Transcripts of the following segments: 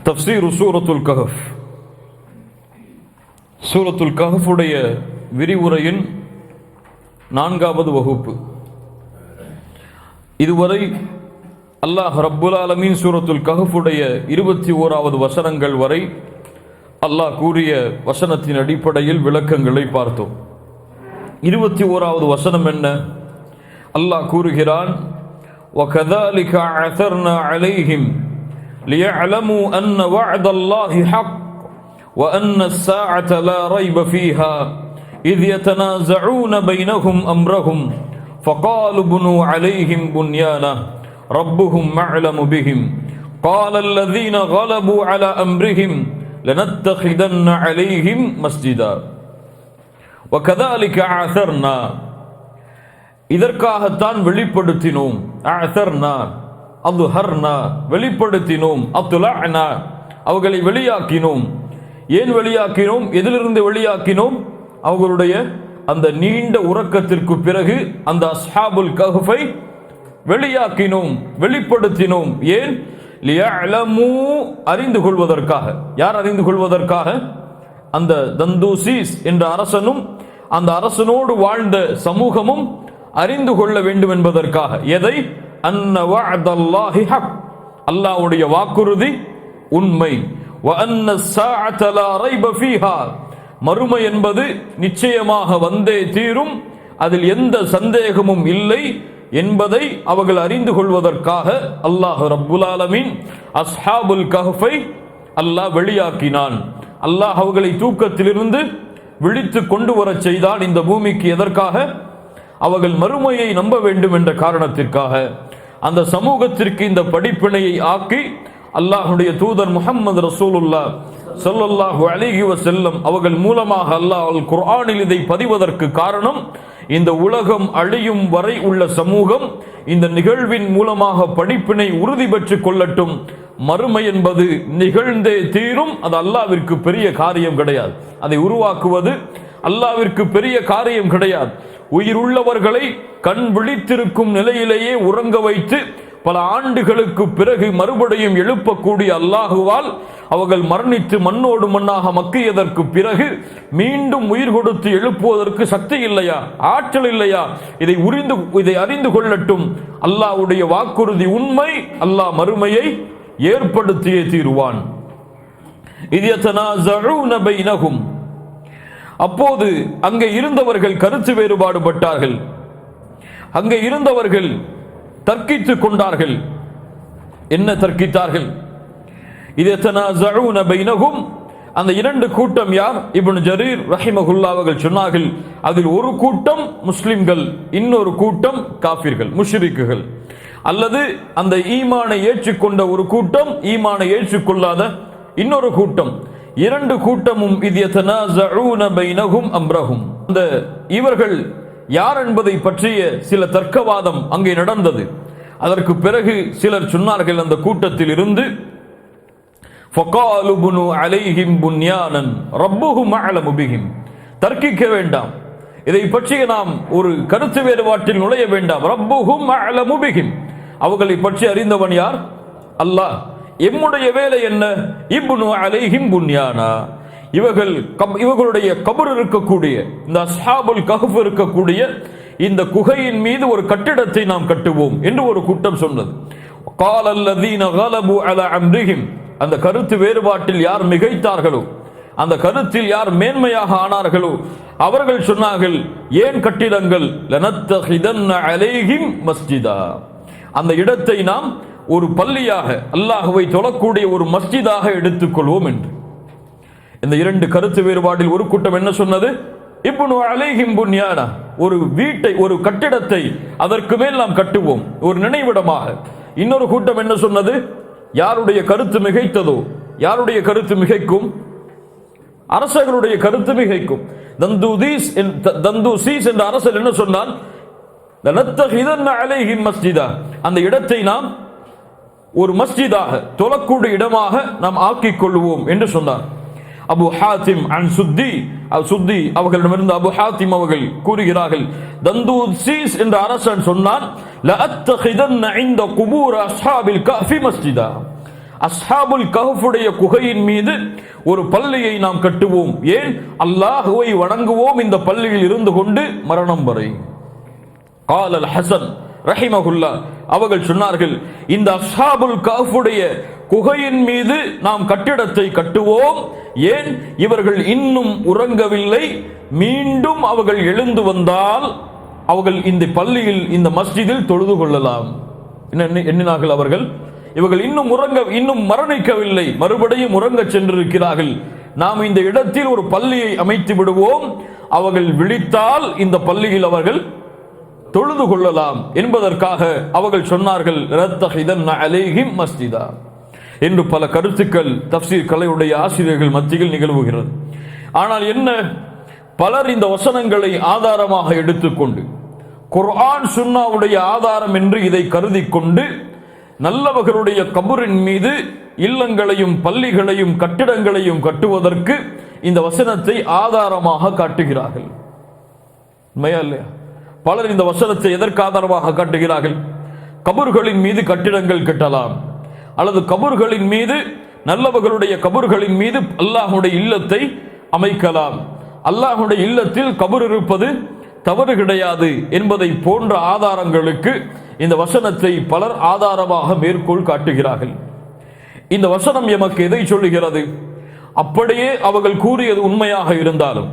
தஃப்சீர் சூரத்துல் கஹஃப். சூரத்துல் கஹஃபுடைய விரிவுரையின் 4வது வகுப்பு. இதுவரை அல்லாஹ் ரப்புல் ஆலமீன் சூரத்துல் கஹஃபுடைய 21வது வசனங்கள் வரை அல்லாஹ் கூறிய வசனத்தின் அடிப்படையில் விளக்கங்களை பார்த்தோம். 21வது வசனம் என்ன? அல்லாஹ் கூறுகிறான், وَكَذَلِكَ عَثَرْنَا عَلَيْهِمْ لِيَعْلَمُوا أَنَّ وَعْدَ اللَّهِ حَقٌّ وَأَنَّ السَّاعَةَ لَا رَيْبَ فِيهَا إِذْ يَتَنَازَعُونَ بَيْنَهُمْ أَمْرَهُمْ فَقَالُوا بُنُوا عَلَيْهِمْ بُنْيَانًا رَبُّهُمْ أَعْلَمُ بِهِمْ قَالَ الَّذِينَ غَلَبُوا عَلَى أَمْرِهِمْ لَنَتَّخِذَنَّ عَلَيْهِمْ مَسْجِدًا وَكَذَلِكَ عَثَرْنَا. இதற்காகத்தான் வெளிப்படுத்தினோம். அஅதர்னா அத்ஹர்னா, வெளிப்படுத்தினோம். அத்லஅனா, அவர்களை வெளியாக்கினோம். ஏன் வெளியாக்கினோம்? எதிலிருந்து வெளியாக்கினோம்? அவர்களுடைய அந்த நீண்ட உறக்கத்திற்கு பிறகு அந்த அஸ்ஹாபுல் கஹ்ஃபை வெளியாக்கினோம், வெளிப்படுத்தினோம். ஏன்? லியஅலமு, அறிந்து கொள்வதற்காக. யார் அறிந்து கொள்வதற்காக? அந்த தந்தூசீஸ் என்ற அரசனும் அந்த அரசனோடு வாழ்ந்த சமூகமும் அறிந்து கொள்ள வேண்டும் என்பதற்காக. எதை? அன்ன வஅதல்லாஹி ஹக், அல்லாஹ்வுடைய வாக்குறுதி உண்மை. வ அன்ன ஸாஅத லா ரைப ஃபீஹா, மறுமை என்பது நிச்சயமாக வந்தே தீரும், அதில் எந்த சந்தேகமும் இல்லை என்பதை அவர்கள் அறிந்து கொள்வதற்காக அல்லாஹ் ரப்புல் ஆலமீன் அஸ்ஹாபுல் கஹ்ஃபை அல்லாஹ் வெளியாக்கினான். அல்லாஹ் அவர்களை தூக்கத்திலிருந்து விழித்து கொண்டு வரச் செய்தான். இந்த பூமிக்கு எதற்காக? அவர்கள் மறுமையை நம்ப வேண்டும் என்ற காரணத்திற்காக. அந்த சமூகத்திற்கு இந்த படிப்பினையை ஆக்கி அல்லாஹ்வுடைய தூதர் முஹம்மது ரசூலுல்லாஹ் ஸல்லல்லாஹு அலைஹி வஸல்லம் அவர்கள் மூலமாக அல்லாஹ் அல் குர்ஆனில் இதை பதிவதற்கு காரணம், இந்த உலகம் அழியும் வரை உள்ள சமூகம் இந்த நிகழ்வின் மூலமாக படிப்பினை உறுதி பெற்றுக் கொள்ளட்டும். மறுமை என்பது நிகழ்ந்தே தீரும், அது அல்லாஹ்விற்கு பெரிய காரியம் கிடையாது. அதை உருவாக்குவது அல்லாஹ்விற்கு பெரிய காரியம் கிடையாது. உயிருள்ளவர்களை கண் விழித்திருக்கும் நிலையிலேயே உறங்க வைத்து பல ஆண்டுகளுக்கு பிறகு மறுபடியும் எழுப்பக்கூடிய அல்லாஹுவால் அவர்கள் மரணித்து மண்ணோடு மண்ணாக மக்கியதற்கு பிறகு மீண்டும் உயிர் கொடுத்து எழுப்புவதற்கு சக்தி இல்லையா? ஆற்றல் இல்லையா? இதை அறிந்து கொள்ளட்டும். அல்லாஹ்வுடைய வாக்குறுதி உண்மை. அல்லாஹ் மறுமையை ஏற்படுத்தியே தீருவான். இத் யதனாஸஊன பைனஹும், அப்போது அங்கே இருந்தவர்கள் கருத்து வேறுபாடு பட்டார்கள். அங்கே இருந்தவர்கள் தர்க்கித்துக் கொண்டார்கள். என்ன தர்க்கித்தார்கள்? இது யதனாஸஊன பைனஹும், அந்த இரண்டு கூட்டம் யார்? இப்னு ஜரீர் ரஹிமஹுல்லாஹ் அவர்கள் சொன்னார்கள், அதில் ஒரு கூட்டம் முஸ்லிம்கள், இன்னொரு கூட்டம் காஃபிர்கள், முஷ்ரிக்குகள். அல்லது அந்த ஈமானை ஏற்றுக்கொண்ட ஒரு கூட்டம், ஈமானை ஏற்றுக்கொள்ளாத இன்னொரு கூட்டம். இரண்டு கூட்டமும் இது யதனாஸஊன பைனஹும் அம்ரஹும். அந்த இவர்கள் யார் என்பதை பற்றிய சில தர்க்கவாதம் அங்கே நடந்தது. அதற்கு பிறகு சிலர் சொன்னார்கள் அந்த கூட்டத்தில் இருந்து, ஃபகாலு புனு அலைஹிம் புன்யானன் ரப்புஹும் அஅலமு பிஹிம், தர்க்கிக்க வேண்டாம், இதை பற்றிய நாம் ஒரு கருத்து வேறுபாட்டில் நுழைய வேண்டாம். ரப்புஹும் அஅலமு பிஹிம், அவர்களை பற்றி அறிந்தவன் யார்? அல்லாஹ். எம்முடைய வேலை என்ன? இப்னு அலைஹிம் புன்யானா, இவர்களுடைய கபர் இருக்கக்கூடிய இந்த அஸ்ஹாபுல் கஹ்ஃப் இருக்கக்கூடிய இந்த குகையின் மீது ஒரு கட்டிடத்தை நாம் கட்டுவோம் என்று ஒரு கூட்டம் சொன்னது. قال الذين غلبوا على امرهم, அந்த கருத்து வேறுபாட்டில் யார் மிகைத்தார்களோ, அந்த கருத்தில் யார் மேன்மையாக ஆனார்களோ அவர்கள் சொன்னார்கள், ஏன் கட்டிடங்கள்? லனத்தஹிதன்ன அலைஹிம் மஸ்ஜிதா, அந்த இடத்தை நாம் ஒரு பள்ளியாக, அல்லாஹ்வை தொழக்கூடிய ஒரு மஸ்ஜிதாக எடுத்துக்கொள்வோம் என்று. இந்த இரண்டு கருத்து வேறுபாட்டில் ஒரு கூட்டம் என்ன சொன்னது? இப்னு அலைஹிம் புன்யானா, ஒரு வீட்டை, ஒரு கட்டிடத்தை அதற்கு மேல் நாம் கட்டுவோம் ஒரு நினைவிடமாக. இன்னொரு கூட்டம் என்ன சொன்னது? யாருடைய கருத்து மிகைத்ததோ, யாருடைய கருத்து மிகைக்கும்? அரசர்களுடைய கருத்து மிகைக்கும். தந்தூசீஸ் என்ற அரசர் என்ன சொன்னான்? லனத்தஹிதன்ன அலைஹிம் மஸ்ஜிதா, அந்த இடத்தை நாம் ஒரு மஸ்ஜிதாக, தொழக்கூடிய இடமாக நாம் ஆக்கிக் கொள்வோம் என்று சொன்னார். அபு ஹாத்திம் அன் சுத்தி அவர்களிடமிருந்து அபு ஹாத்திம் அவர்கள் கூறுகிறார்கள், தந்தூசீஸ் என்ற அரசன் சொன்னான், லஅத்தஹிதன்ன இன்த குபூர் அஸ்ஹாபில் கஹ்ஃபி மஸ்ஜிதா, அஸ்ஹாபுல் கஹ்ஃபுடைய குகையின் மீது ஒரு பள்ளியை நாம் கட்டுவோம். ஏன்? அல்லாஹ்வை வணங்குவோம் இந்த பள்ளியில் இருந்து கொண்டு மரணம் வரை. قال الحسن ரஹிமஹுல்லா அவர்கள் சொன்னார்கள், இந்த அஸ்ஹாபுல் கஹ்ஃபுடைய குகையின் மீது நாம் கட்டிடத்தை கட்டுவோம். ஏன்? இவர்கள் இன்னும் உறங்கவில்லை. மீண்டும் அவர்கள் எழுந்து வந்தால் அவர்கள் இந்த பள்ளியில், இந்த மஸ்ஜிதில் தொழுது கொள்ளலாம். எண்ணினார்கள் அவர்கள், இவர்கள் இன்னும் மரணிக்கவில்லை, மறுபடியும் உறங்க சென்றிருக்கிறார்கள். நாம் இந்த இடத்தில் ஒரு பள்ளியை அமைத்து விடுவோம். அவர்கள் விழித்தால் இந்த பள்ளியில் அவர்கள் தொழுது கொள்ளலாம் என்பதற்காக அவர்கள் சொன்னார்கள், ரத்தஹிதன் அலைஹிம் மஸ்ஜிதா என்று பல கருத்துக்கள் தஃப்சீர் கலையுடைய ஆசிரியர்கள் மத்தியில் நிகழ்வுகிறது. ஆனால் என்ன, பலர் இந்த வசனங்களை ஆதாரமாக எடுத்துக்கொண்டு, குர்ஆன் சுன்னாவுடைய ஆதாரம் என்று இதை கருதி கொண்டு, நல்லவர்களுடைய கபரின் மீது இல்லங்களையும் பள்ளிகளையும் கட்டிடங்களையும் கட்டுவதற்கு இந்த வசனத்தை ஆதாரமாக காட்டுகிறார்கள். உண்மையா இல்லையா? பலர் இந்த வசனத்தை எதற்கு ஆதாரமாக காட்டுகிறார்கள்? கபர்களின் மீது கட்டிடங்கள் கட்டலாம், அல்லது கபர்களின் மீது, நல்லவர்களுடைய கபர்களின் மீது அல்லாஹுடைய இல்லத்தை அமைக்கலாம், அல்லாஹுடைய இல்லத்தில் கபர் இருப்பது தவறு கிடையாது என்பதை போன்ற ஆதாரங்களுக்கு இந்த வசனத்தை பலர் ஆதாரமாக மேற்கோள் காட்டுகிறார்கள். இந்த வசனம் எமக்கு எதை சொல்லுகிறது? அப்படியே அவர்கள் கூறியது உண்மையாக இருந்தாலும்,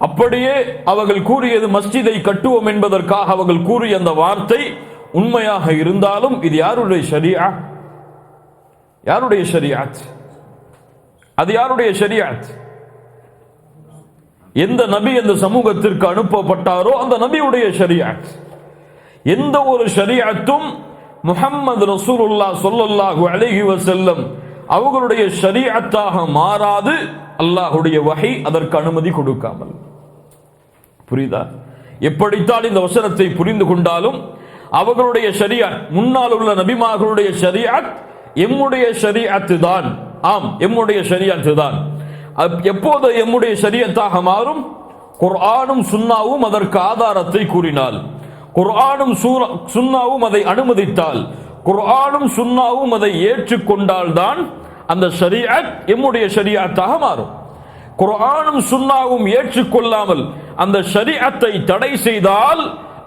அப்படியே அவர்கள் கூறியது மஸ்ஜிதை கட்டுவோம் என்பதற்காக அவர்கள் கூறிய அந்த வார்த்தை உண்மையாக இருந்தாலும், இது யாருடைய ஷரியா? யாருடைய ஷரியாத்? அது யாருடைய ஷரியாத்? எந்த நபி அந்த சமூகத்திற்கு அனுப்பப்பட்டாரோ அந்த நபியுடைய ஷரியாத். எந்த ஒரு ஷரியாத்தும் முஹம்மது ரசூலுல்லாஹ் ஸல்லல்லாஹு அலைஹி வஸல்லம் அவர்களுடைய ஷரியாத்தாக மாறாது, அல்லாஹ்வுடைய வஹி அதற்கு அனுமதி கொடுக்காமல். புரியுதா? எப்படித்தான் இந்த வசனத்தை புரிந்து கொண்டாலும் அவர்களுடைய ஷரியாத், முன்னால் உள்ள நபிமார்களுடைய ஷரியாத் எம்முடைய ஷரியாத்து தான். ஆம், எம்முடைய ஷரியாத்து தான். எப்போது எம்முடைய ஷரியத்தாக மாறும்? குர்ஆனும் சுன்னாவும் அதற்கு ஆதாரத்தை கூறினால், குர்ஆனும் சுன்னாவும் அதை அனுமதித்தால், குர்ஆனும் சுன்னாவும் அதை ஏற்றுக்கொண்டால் தான் அந்த ஷரியத் எம்முடைய ஷரியத்தாக மாறும். குர்ஆனும் சுன்னாவும் ஏற்றுக்கொள்ளாமல் அந்த ஷரியத்தை தடை செய்தால்,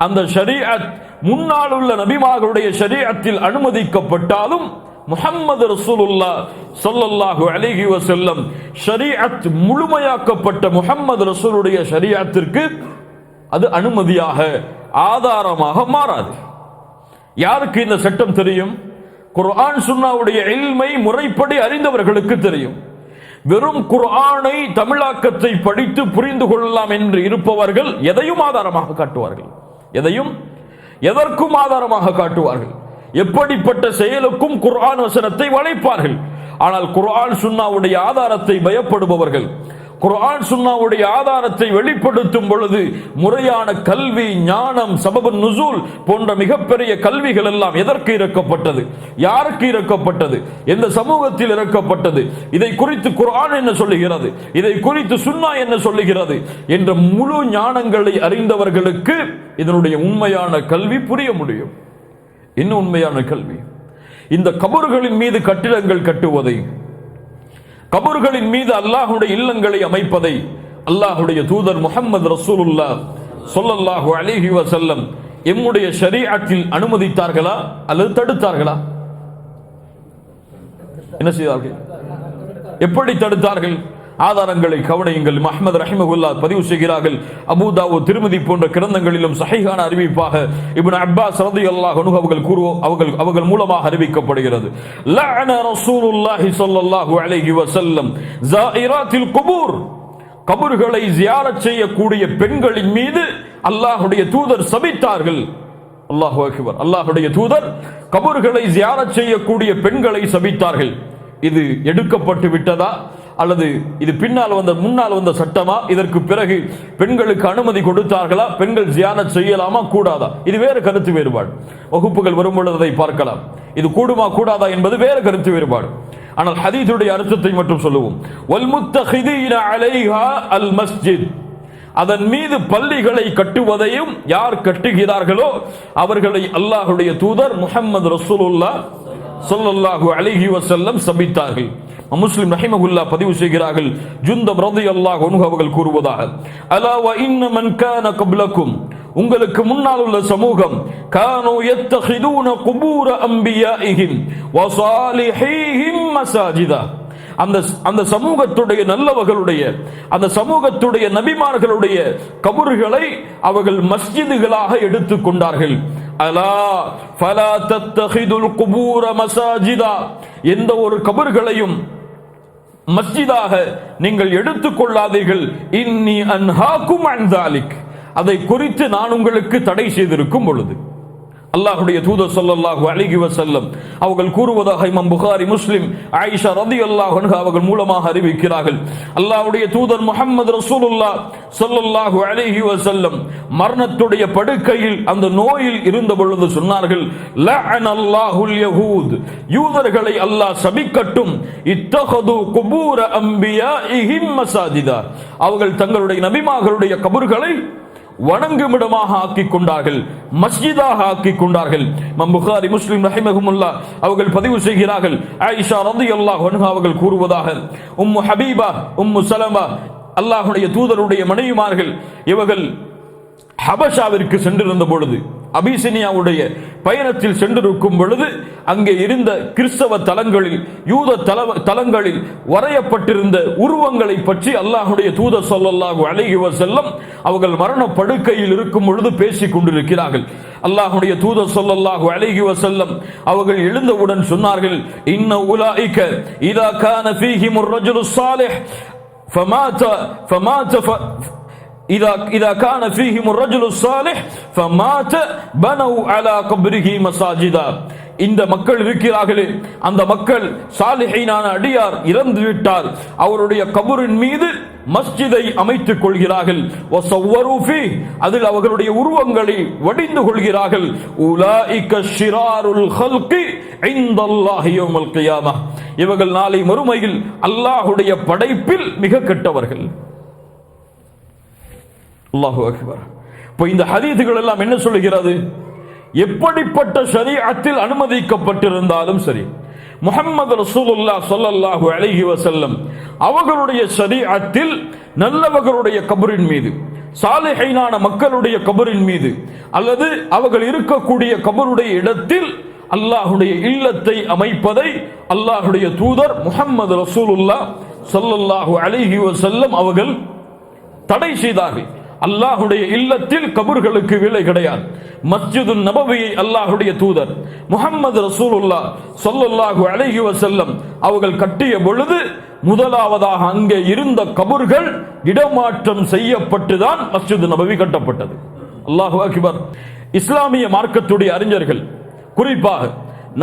அந்த ஷரியத் முன்னால் உள்ள நபிமார்களுடைய ஷரியத்தில் அனுமதிக்கப்பட்டாலும் முஹம்மது ரசூலுல்லாஹ் ஸல்லல்லாஹு அலைஹி வஸல்லம் ஷரீஅத் முழுமையாக்கப்பட்ட முஹம்மது ரசூலுடைய ஷரீஅத்திற்கு அது அனுமதியாக, ஆதாரமாக மாறாது. யாருக்கு இந்த சட்டம் தெரியும்? குர்ஆன் சுன்னாவுடைய இல்மை முறைப்படி அறிந்தவர்களுக்கு தெரியும். வெறும் குர்ஆனை தமிழாக்கத்தை படித்து புரிந்து கொள்ளலாம் என்று இருப்பவர்கள் எதையும் ஆதாரமாக காட்டுவார்கள், எதற்கும் ஆதாரமாக காட்டுவார்கள். எப்படிப்பட்ட செயலுக்கும் குர்ஆன் வசனத்தை வளைப்பார்கள். ஆனால் குர்ஆன் சுன்னாவுடைய ஆதாரத்தை பயப்படுபவர்கள், குர்ஆன் சுன்னாவுடைய ஆதாரத்தை வெளிப்படுத்தும் பொழுது முறையான கல்வி, ஞானம், சபபு நுசூல் போன்ற மிகப்பெரிய கல்விகள் எல்லாம் எதற்கு இறக்கப்பட்டது, யாருக்கு இறக்கப்பட்டது, எந்த சமூகத்தில் இறக்கப்பட்டது, இதை குறித்து குர்ஆன் என்ன சொல்லுகிறது, இதை குறித்து சுன்னா என்ன சொல்லுகிறது என்ற முழு ஞானங்களை அறிந்தவர்களுக்கு இதனுடைய உண்மையான கல்வி புரிய முடியும். என்ன உண்மையான கல்வி? இந்த கபர்களின் மீது கட்டிடங்கள் கட்டுவதை, கபர்களின் மீது அல்லாஹ்வுடைய இல்லங்களை அமைப்பதை அல்லாஹ்வுடைய தூதர் முஹம்மது ரசூலுல்லாஹ் ஸல்லல்லாஹு அலைஹி வஸல்லம் எம்முடைய ஷரீஅத்தில் அனுமதித்தார்களா அல்லது தடுத்தார்களா? என்ன செய்தார்கள்? எப்படி தடுத்தார்கள்? ஆதாரங்களை கவனியுங்கள். அஹ்மத் ரஹிமஹுல்லாஹ் பதிவு செய்கிறார்கள். அபூ தாவூத், திர்மிதி போன்ற கிரந்தங்களிலும் சஹீஹான அறிவிப்பாக இப்னு அப்பாஸ் ரலியல்லாஹு அன்ஹு அவர்கள் மூலமாக அறிவிக்கப்படுகிறது. லஅன ரசூலுல்லாஹி ஸல்லல்லாஹு அலைஹி வஸல்லம் ஸாயிராத்தில் குபூர், கபர்களை ஜியாரத் செய்யக்கூடிய பெண்களின் மீது அல்லாஹ்வுடைய தூதர் சபித்தார்கள். அல்லாஹு அக்பர். அல்லாஹ்வுடைய தூதர் கபர்களை ஜியாரத் செய்யக்கூடிய பெண்களை சபித்தார்கள். இது எடுக்கப்பட்டு விட்டதா அல்லது இது முன்னால் வந்த சட்டமா? இதற்கு பிறகு பெண்களுக்கு அனுமதி கொடுத்தார்களா? பெண்கள் ஜியாரத் செய்யலாமா கூடாதா? இது வேறு கருத்து வேறுபாடு. வகுப்புகள் வரும்பொழுது அதை பார்க்கலாம். இது கூடுமா கூடாதா என்பது வேறு கருத்து வேறுபாடு. ஆனால் ஹதீஸுடைய அர்த்தத்தை மட்டும் சொல்லுவோம். வல் முத்தஹிதீன அலைஹா அல் மஸ்ஜித், அதன் மீது பள்ளிகளை கட்டுவதையும் யார் கட்டுகிறார்களோ அவர்களை அல்லாஹ்வுடைய தூதர் முஹம்மது ரசூலுல்லாஹ் ஸல்லல்லாஹு அலைஹி வஸல்லம் சபித்தார்கள். முஸ்லிம் ரஹிமஹுல்லாஹ் பதிவு செய்கிறார்கள், ஜுந்தப் ரலியல்லாஹு அன்ஹு அவர்கள் கூறுவதாக, அலா வ இன்ன மன் கான கப்லக்கும், உங்களுக்கு முன்னால் உள்ள சமூகம், கானு யத்தஹிதூன குபூர அன்பியாஇஹிம் வ ஸாலிஹீஹிம் மசாஜிதா, அந்த சமூகத்துடைய நல்லவர்களுடைய, அந்த சமூகத்துடைய நபிமார்களுடைய கபர்களை அவர்கள் மஸ்ஜிதுகளாக எடுத்துக் கொண்டார்கள். அலா ஃபலா தத்தஹிதுல் குபூர மசாஜிதா, எந்த ஒரு கபர்களையும் மஸ்ஜிதாக நீங்கள் எடுத்துக் கொள்ளாதீர்கள். இன்னி அன்ஹாக்கும் அன் தாலிக், அதை குறித்து நான் உங்களுக்கு தடை செய்திருக்கும் பொழுது. அல்லாஹ்வுடைய தூதர் ஸல்லல்லாஹு அலைஹி வஸல்லம் அவர்கள் கூறுவதாக இமாம் புகாரி, முஸ்லிம், ஆயிஷா ரலியல்லாஹு அன்ஹா அவர்கள் மூலமாக அறிவிக்கிறார்கள், அல்லாஹ்வுடைய தூதர் முஹம்மது ரசூலுல்லாஹ் ஸல்லல்லாஹு அலைஹி வஸல்லம் மரணத்துடைய படுக்கையில் அந்த நோயில் இருந்த பொழுது சொன்னார்கள், லஅனல்லாஹுல் யஹூத், யூதர்களை அல்லாஹ் சபிக்கட்டும், இத்தஹது குபூர அன்பியாஇஹிம் மசாஜிதா, அவர்கள் தங்களுடைய நபிமார்களுடைய கபர்களை வணங்குமிடமாக ஆக்கிக் கொண்டார்கள், மஸ்ஜிதாக ஆக்கிக் கொண்டார்கள். இமாம் புகாரி, முஸ்லிம் ரஹிமஹுமுல்லாஹ் அவர்கள் பதிவு செய்கிறார்கள், ஆயிஷா ரலியல்லாஹு அன்ஹா அவர்கள் கூறுவதாக, உம்மு ஹபீபா, உம்மு சலமா, அல்லாஹ்வுடைய தூதருடைய மனைவிமார்கள், இவர்கள் ஹபஷாவிற்கு சென்றிருந்த பொழுது, அபிசினியாவுடைய பயணத்தில் சென்றிருக்கும் பொழுது, அங்கே இருந்த கிறிஸ்தவ தலங்களில், யூத தலங்களில் வரையப்பட்டிருந்த உருவங்களை பற்றி அல்லாஹ்வுடைய தூதர் ஸல்லல்லாஹு அலைஹி வஸல்லம் அவர்கள் மரண படுக்கையில் இருக்கும் பொழுது பேசிக் கொண்டிருக்கிறார்கள். அல்லாஹ்வுடைய தூதர் ஸல்லல்லாஹு அலைஹி வஸல்லம் அவர்கள் எழுந்தவுடன் சொன்னார்கள், இன்ன உலாயிக இதா கான ஃபீஹிமுர் ரஜுலு ஸாலிஹ் ஃபமாத إذا كان فيهم الرجل الصالح فمات بنوا على قبره مساجدا, இந்த மக்கள் இருக்கிறார்களே, அந்த மக்கள் சாலிஹீனான அடியார் இறந்து விட்டார், அவருடைய கபரின் மீது மஸ்ஜிதை அமைத்துக் கொள்கிறார்கள். வஸவ்வரு ஃபீ, அதில் அவர்களுடைய உருவங்களை வடிந்து கொள்கிறார்கள். உலாயிக ஷிராருல் ஹல்கி இன்தல்லாஹி யௌமல் கியாமஹ், இவர்கள் நாளை மறுமையில் அல்லாஹ்வுடைய படைப்பில் மிக கெட்டவர்கள். அல்லாஹு அக்பர். இப்போ இந்த ஹதீதுகள் எல்லாம் என்ன சொல்லுகிறது? எப்படிப்பட்ட ஷரீஅத்தில் அனுமதிக்கப்பட்டிருந்தாலும் சரி, முஹம்மது ரசூலுல்லாஹ் ஸல்லல்லாஹு அலைஹி வஸல்லம் அவர்களுடைய ஷரீஅத்தில் நல்லவர்களுடைய கபரின் மீது, சாலிஹீனான மக்களுடைய கபரின் மீது, அல்லது அவர்கள் இருக்கக்கூடிய கபருடைய இடத்தில் அல்லாஹ்வுடைய இல்லத்தை அமைப்பதை அல்லாஹ்வுடைய தூதர் முஹம்மது ரசூலுல்லாஹ் ஸல்லல்லாஹு அலைஹி வஸல்லம் அவர்கள் தடை செய்தார்கள். அல்லாஹ்வுடைய இல்லத்தில் கபர்களுக்கு வேலை கிடையாது. மஸ்ஜிது நபவியை அல்லாஹ்வுடைய தூதர் முஹம்மது ரசூலுல்லாஹ் ஸல்லல்லாஹு அலைஹி வஸல்லம் அவர்கள் கட்டிய பொழுது முதலாவதாக அங்கே இருந்த கபர்கள் இடமாற்றம் செய்யப்பட்டுதான் மஸ்ஜிது நபவி கட்டப்பட்டது. அல்லாஹு அக்பர். இஸ்லாமிய மார்க்கத்துடைய அறிஞர்கள், குறிப்பாக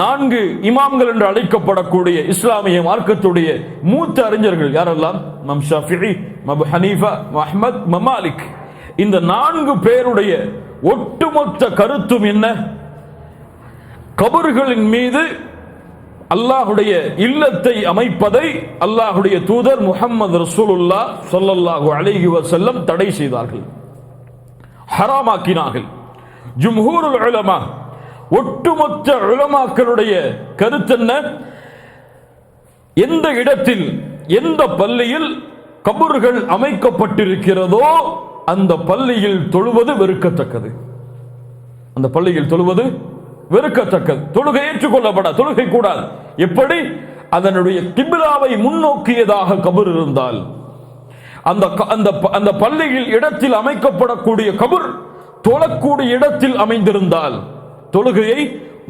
4 இமாம்கள் என்று அழைக்கப்படக்கூடிய இஸ்லாமிய மார்க்கத்துடைய மூத்த அறிஞர்கள் யாரெல்லாம்? இமாம் ஷாஃபிஈ, அபூ ஹனீஃபா, அஹ்மத், மாலிக். இந்த 4 பேருடைய ஒட்டுமொத்த கருத்தும் என்ன? கபர்களின் மீது அல்லாஹ்வுடைய இல்லத்தை அமைப்பதை அல்லாஹ்வுடைய தூதர் முஹம்மது ரசூலுல்லாஹ் ஸல்லல்லாஹு அலைஹி வஸல்லம் தடை செய்தார்கள், ஹராமாக்கினார்கள். ஜும்ஹூருல் உலமா, ஒட்டுமொத்த உலமாக்களுடைய கருத்து என்ன? எந்த இடத்தில், எந்த பள்ளியில் கபர்கள் அமைக்கப்பட்டிருக்கிறதோ அந்த பள்ளியில் தொழுவது வெறுக்கத்தக்கது. அந்த பள்ளியில் தொழுவது வெறுக்கத்தக்கது. தொழுகை ஏற்றுக்கொள்ளப்பட, தொழுகை கூடாது. எப்படி? அதனுடைய கிப்லாவை முன்னோக்கியதாக கபர் இருந்தால், அந்த பள்ளியில் இடத்தில் அமைக்கப்படக்கூடிய கபர் தொழக்கூடிய இடத்தில் அமைந்திருந்தால், தொழுகையை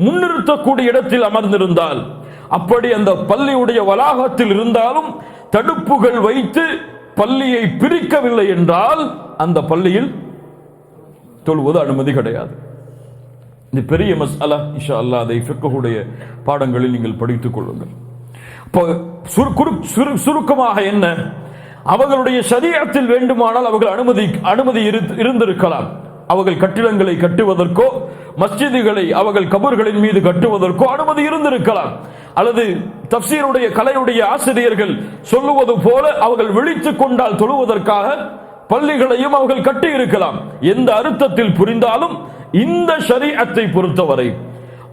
முன்னிறுத்தக்கூடிய இடத்தில் அமர்ந்திருந்தால், அப்படி அந்த பள்ளியுடைய வளாகத்தில் இருந்தாலும் தடுப்புகள் வைத்து பள்ளியை பிரிக்கவில்லை என்றால் அந்த பள்ளியில் தொழுவது அனுமதி கிடையாது. இது பெரிய மஸ்அலா. இன்ஷா அல்லாஹ் அதை ஃபிக்ஹுடைய பாடங்களில் நீங்கள் படித்துக் கொள்ளுங்கள். சுருக்கமாக என்ன? அவர்களுடைய ஷரீஅத்தில் வேண்டுமானால் அவர்கள் அனுமதி இருந்திருக்கலாம். அவர்கள் கட்டிடங்களை கட்டுவதற்கோ மஸ்ஜிதுகளை அவர்கள் கபர்களின் மீது கட்டுவதற்கோ அனுமதி இருந்திருக்கலாம். அல்லது தஃப்சீருடைய கலையுடைய ஆசிரியர்கள் சொல்லுவது போல அவர்கள் விழித்துக் கொண்டால் தொழுவதற்காக பள்ளிகளையும் அவர்கள் கட்டி இருக்கலாம். எந்த அர்த்தத்தில் புரிந்தாலும் இந்த ஷரீஅத்தை பொறுத்தவரை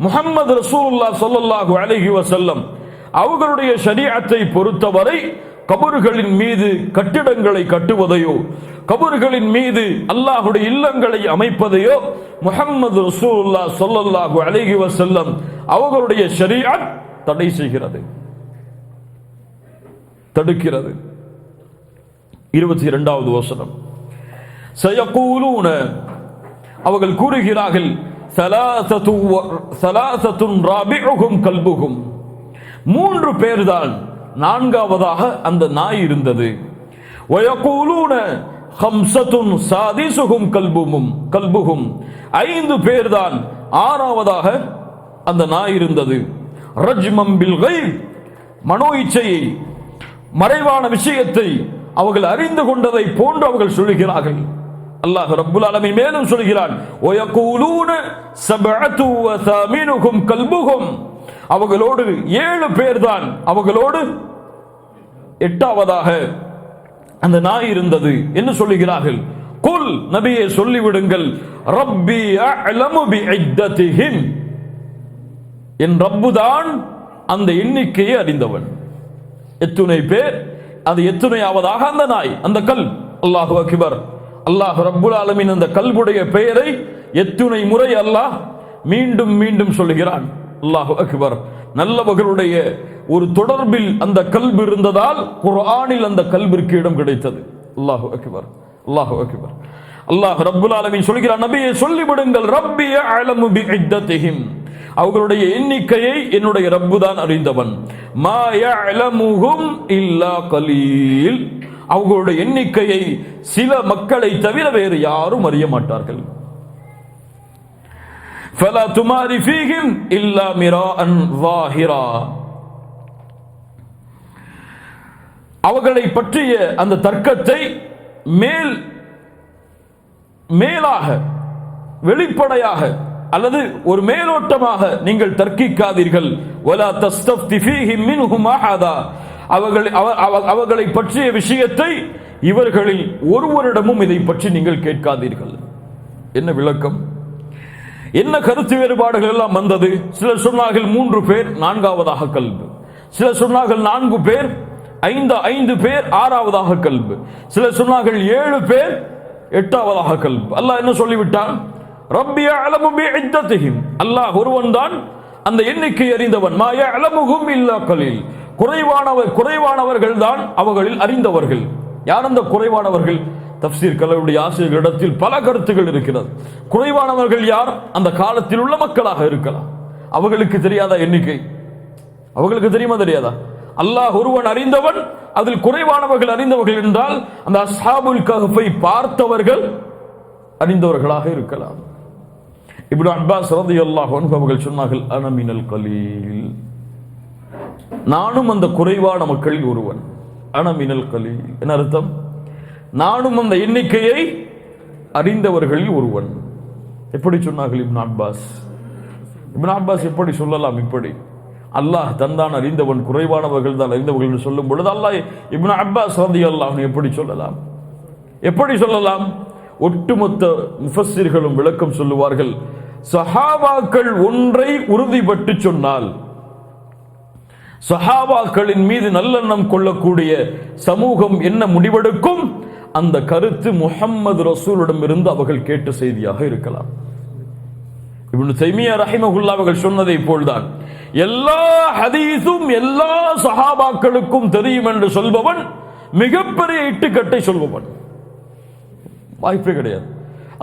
முஹம்மது ரசூலுல்லாஹ் ஸல்லல்லாஹு அலைஹி வஸல்லம் அவர்களுடைய ஷரீஅத்தை பொறுத்தவரை கபறுகளின் மீது கட்டிடங்களை கட்டுவதையோ, கபறுகளின் மீது அல்லாஹ்வுடைய இல்லங்களை அமைப்பதையோ முஹம்மது ரசூலுல்லாஹ் ஸல்லல்லாஹு அலைஹி வஸல்லம் அவர்களுடைய ஷரீஅத் தடை செய்கிறது, தடுக்கிறது. 22வது வசனம், சயகூலூன அவர்கள் கூறுகிறார்கள், ஸலாஸத்துன் ராபிஉஹும் கல்புஹும் 3 பேர்தான், 4வதாக அந்த நாய் இருந்தது. வயகூலூன ஹம்ஸத்துன் சாதிஸுஹும் கல்புஹும் 5 பேர்தான், 6வதாக அந்த நாய் இருந்தது. ரஜ்மம் பில் கைப் மனோ இச்சையை, மறைவான விஷயத்தை அவர்கள் அறிந்து கொண்டதை போன்று அவர்கள் சொல்கிறார்கள். அல்லாஹ் ரப்புல் ஆலமீன் மேலும் சொல்கிறான், வயகூலூன சபஅத்து வ தாமினுஹும் கல்புஹும் அவர்களோடு 7 பேர்தான், அவர்களோடு 8வதாக அந்த நாய் இருந்தது என்று சொல்லுகிறார்கள். குல் நபியே சொல்லிவிடுங்கள், ரப்பி அஅலமு பிஇத்ததிஹிம் என் ரப்புதான் அந்த எண்ணிக்கையை அறிந்தவன். எத்துணை பேர், அது எத்துணையாவதாக அந்த நாய், அந்த கல். அல்லாஹு அக்பர். அல்லாஹ் ரப்புல் ஆலமீன் அந்த கல்புடைய பெயரை எத்துணை முறை அல்லாஹ் மீண்டும் மீண்டும் சொல்லுகிறான். அல்லாஹு அக்பர். நல்லவர்களுடைய ஒரு தொடர்பில் அந்த கல்பு இருந்ததால் குர்ஆனில் அந்த கல்பிற்கு இடம் கிடைத்தது. அல்லாஹு அக்பர், அல்லாஹு அக்பர். அல்லாஹ் ரப்புல் ஆலமீன் சொல்கிறான், நபியே சொல்லிவிடுங்கள், ரப்பி அஅலமு பிஇத்ததிஹிம் அவர்களுடைய எண்ணிக்கையை என்னுடைய ரப்பு தான் அறிந்தவன். மா யஅலமுஹும் இல்லா கலீல் அவர்களுடைய எண்ணிக்கையை சில மக்களை தவிர வேறு யாரும் அறிய மாட்டார்கள். ஃபலா துமாரி ஃபீஹிம் இல்லா மிராஅன் ஸாஹிரா அவர்களை பற்றிய அந்த தர்க்கத்தை மேலாக வெளிப்படையாக அல்லது ஒரு மேலோட்டமாக நீங்கள் தர்க்கிக்காதீர்கள். வலா தஸ்தஃப்தி ஃபீஹிம் மின்ஹும் அஹதா அவர்களை பற்றிய விஷயத்தை இவர்களில் ஒருவரிடமும் இதை பற்றி நீங்கள் கேட்காதீர்கள். என்ன விளக்கம், என்ன கருத்து வேறுபாடுகள் எல்லாம் வந்தது? சிலர் சொன்னார்கள் 3 பேர், 4வதாக கல்பு. சிலர் சொன்னார்கள் 4 பேர், 5 பேர், 6வதாக கல்பு. சிலர் சொன்னார்கள் 7 பேர், 8வதாக கல்பு. அல்லாஹ் என்ன சொல்லிவிட்டான்? ரப்பி அஅலமு பிஇத்ததிஹிம் அல்லாஹ் ஒருவன் தான் அந்த எண்ணிக்கை அறிந்தவன். மா யஅலமுஹும் இல்லா கலீல் குறைவானவர்கள் தான் அவர்களில் அறிந்தவர்கள். யார் அந்த குறைவானவர்கள்? தஃப்சீர் கலருடைய ஆசிரியர்களிடத்தில் பல கருத்துகள் இருக்கிறது. குறைவானவர்கள் யார்? அந்த காலத்தில் உள்ள மக்களாக இருக்கலாம். அவர்களுக்கு தெரியாத எண்ணிக்கை, அவர்களுக்கு தெரியுமா தெரியாதா? அல்லாஹ் ஒருவன் அறிந்தவன், அதில் குறைவானவர்கள் அறிந்தவர்கள் என்றால் அந்த அஸ்ஹாபுல் கஹ்ஃபை பார்த்தவர்கள் அறிந்தவர்களாக இருக்கலாம். இப்னு அப்பாஸ் ரலியல்லாஹு அன்ஹு அவர்கள் சொன்னார்கள், அன மினல் கலீல் நானும் அந்த குறைவான மக்களில் ஒருவன். அன மினல் கலீல் என்ன அர்த்தம்? நானும் அந்த எண்ணிக்கையை அறிந்தவர்களில் ஒருவன். எப்படி சொன்னார்கள் இப்னு அப்பாஸ்? இப்னு அப்பாஸ் எப்படி சொல்லலாம்? இப்படி அல்லாஹ் தந்தான் அறிந்தவன், குறைவானவர்கள் தான் அறிந்தவர்கள் என்று சொல்லும் பொழுது அல்லாஹ் இப்னு அப்பாஸ் ரலியல்லாஹு அன்ஹு எப்படி சொல்லலாம்? எப்படி சொல்லலாம்? ஒட்டுமொத்த முஃபஸ்ஸிர்களும் விளக்கம் சொல்லுவார்கள், சஹாபாக்கள் ஒன்றை உறுதிப்பட்டு சொன்னால், சஹாபாக்களின் மீது நல்லெண்ணம் கொள்ளக்கூடிய சமூகம் என்ன முடிவெடுக்கும், அந்த கருத்து முஹம்மது ரசூலிடம் இருந்து அவர்கள் கேட்ட செய்தியாக இருக்கலாம். இப்னு தைமியா ரஹிமஹுல்லாஹ் அவர்கள் சொன்னதை போல்தான் எல்லா ஹதீஸும் எல்லா சஹாபாக்களுக்கும் தெரியும் என்று சொல்பவன் மிகப்பெரிய இட்டுக்கட்டை சொல்பவன். வாய்ப்பே கிடையாது.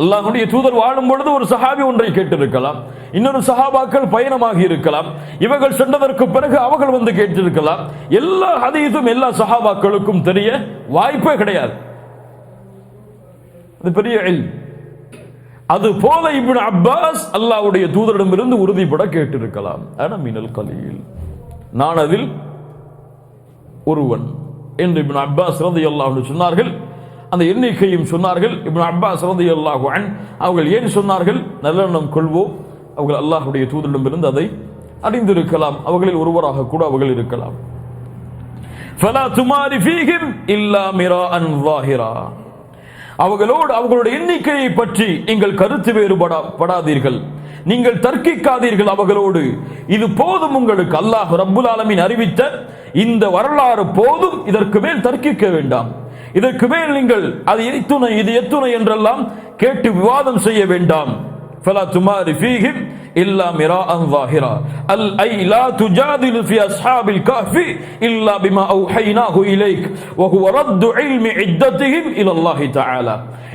அல்லாஹ்வுடைய தூதர் வாழும் பொழுது ஒரு சஹாபி ஒன்றை கேட்டிருக்கலாம், இன்னொரு சஹாபாக்கள் பயணமாகி இருக்கலாம், இவர்கள் சென்றதற்கு பிறகு அவர்கள் வந்து கேட்டிருக்கலாம். எல்லா ஹதீஸும் எல்லா சஹாபாக்களுக்கும் தெரிய வாய்ப்பே கிடையாது. அது பெரிய இல்ம். அது போல இப்னு அப்பாஸ் அல்லாஹ்வுடைய தூதரிடமிருந்து உறுதிப்பட கேட்டிருக்கலாம், அன மினல் கலீல் நான் அதில் ஒருவன் என்று இப்னு அப்பாஸ் ரலியல்லாஹு அன்ஹு சொன்னார்கள். அந்த எண்ணிக்கையும் சொன்னார்கள். இப்னு அப்பாஸ் ரலியல்லாஹு அன்ஹு அவர்கள் ஏன் சொன்னார்கள்? நல்லெண்ணம் கொள்வோம், அவர்கள் அல்லாஹ்வுடைய தூதரிடமிருந்து அதை அறிந்திருக்கலாம், அவர்களில் ஒருவராக கூட அவர்கள் இருக்கலாம். ஃபலா துமாரி ஃபீஹிம் இல்லா மிராஅன் ஸாஹிரா அவர்களோடு அவர்களுடைய எண்ணிக்கையை பற்றி நீங்கள் கருத்து வேறுபடாதீர்கள். நீங்கள் தர்க்கிக்காதீர்கள் அவர்களோடு. இது போதும் உங்களுக்கு. அல்லாஹ் ரப்புல் ஆலமீன் அறிவித்த இந்த வரலாறு போதும். இதற்கு மேல் தர்க்கிக்க வேண்டாம். இதற்கு மேல் நீங்கள் அது எத்துணை இது எத்துணை என்றெல்லாம் கேட்டு விவாதம் செய்ய வேண்டாம். فلا تمار فيهم إلا مراء ظاهرا أي لا تجادل في أصحاب الكهف إلا بما أوحيناه إليك وهو رد علم عدتهم إلى الله تعالى.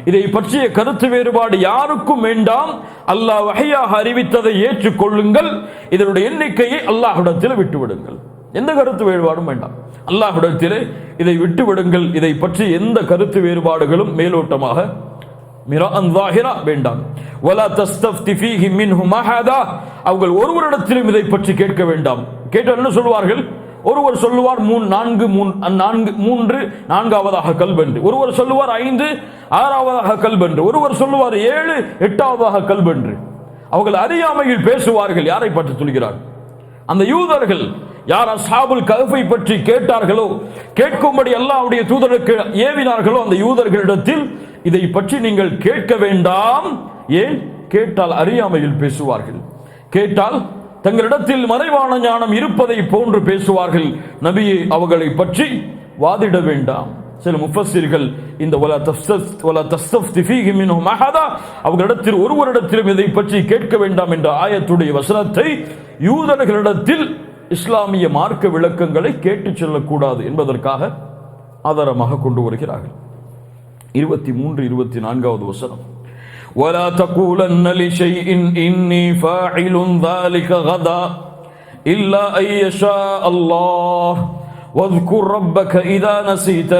இதை பற்றிய கருத்து வேறுபாடு யாருக்கும் வேண்டாம். அல்லாஹ் வஹியாக அறிவித்ததை ஏற்றுக்கொள்ளுங்கள். இதனுடைய எண்ணிக்கையை அல்லாஹ்விடத்தில் விட்டுவிடுங்கள். எந்த கருத்து வேறுபாடும் வேண்டாம். அல்லாஹ்விடத்திலே இதை விட்டுவிடுங்கள். இதை பற்றி எந்த கருத்து வேறுபாடுகளும் மேலோட்டமாக மிராஅன் ஸாஹிரா வேண்டாம். வலா தஸ்தஃப்தி ஃபீஹி மின்ஹும் அஹதா. அவர்கள் ஒருவரிடத்திலும் இதை பற்றி கேட்க வேண்டாம். கேட்டால் என்ன சொல்வார்கள்? ஒருவர் சொல்லுவார் 3 நான்காவதாக கல்பென்று, ஒருவர் சொல்லுவார் 5 6ஆவதாக கல்பென்று, ஒருவர் சொல்லுவார் 7 8ஆவதாக கல்பென்று. அவர்கள் அறியாமையில் பேசுவார்கள். யாரை பற்றி சொல்கிறார்? அந்த யூதர்கள் யார் அஸ்ஹாபுல் கஹ்ஃபை பற்றி கேட்டார்களோ, கேட்கும்படி அல்லாஹ்வுடைய தூதருக்கு ஏவினார்களோ, அந்த யூதர்களிடத்தில் இதை பற்றி நீங்கள் கேட்க வேண்டாம். ஏன்? கேட்டால் அறியாமையில் பேசுவார்கள். கேட்டால் தங்களிடத்தில் மறைவான ஞானம் இருப்பதை போன்று பேசுவார்கள். நபியே, அவர்களை பற்றி வாதிட வேண்டாம். சில முஃபஸ்ஸிர்கள் இந்த வலா தஸ்தஃப்தி ஃபீஹி மின்ஹும் அஹதா, அவர்களிடத்தில் ஒருவரிடத்திலும் இதை பற்றி கேட்க வேண்டாம் என்ற ஆயத்துடைய வசனத்தை யூதர்களிடத்தில் இஸ்லாமிய மார்க்க விளக்கங்களை கேட்டுச் செல்லக்கூடாது என்பதற்காக ஆதாரமாக கொண்டு வருகிறார்கள். 23 24வது வசனம், ولا تقولن لشيء إني فاعل ذلك غدا إلا أن يشاء الله واذكر ربك إذا نسيت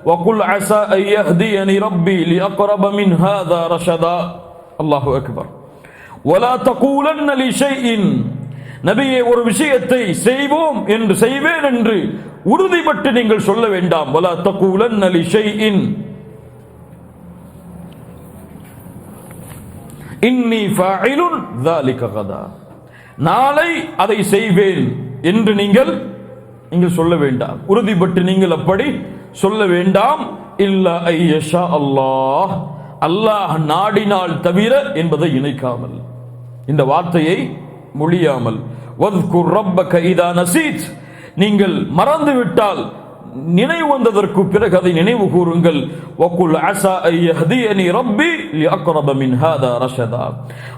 وقل عسى أن يهديني ربي لأقرب من هذا رشدا. الله أكبر. ولا تقولن لشيء, நபியே, ஒரு விஷயத்தை செய்வோம் என்று செய்வேன் என்று உறுதிப்பட்டு நீங்கள் சொல்ல வேண்டாம். ولا تقولن لشيء இன்னி ஃபாயிலுன் ذلك غدا, நாளை அதை செய்வேன் என்று நீங்கள் சொல்ல வேண்டாம். உறுதிப்பட்டு நீங்கள் அப்படி சொல்ல வேண்டாம். இல்லா ஐயஷா அல்லாஹ், அல்லாஹ் நாடினால் தவிர என்பதை இணைக்காமல், இந்த வார்த்தையை மொழியாமல். வத்குர் ரப்பக இதா நசீத், நீங்கள் மறந்துவிட்டால் நினைவு வந்ததற்கு பிறகு அதை நினைவு கூறுங்கள். வகுல் அஸா அன் யஹ்தியனி ரப்பி லிஅக்ரப மின் ஹாதா ரஷதா.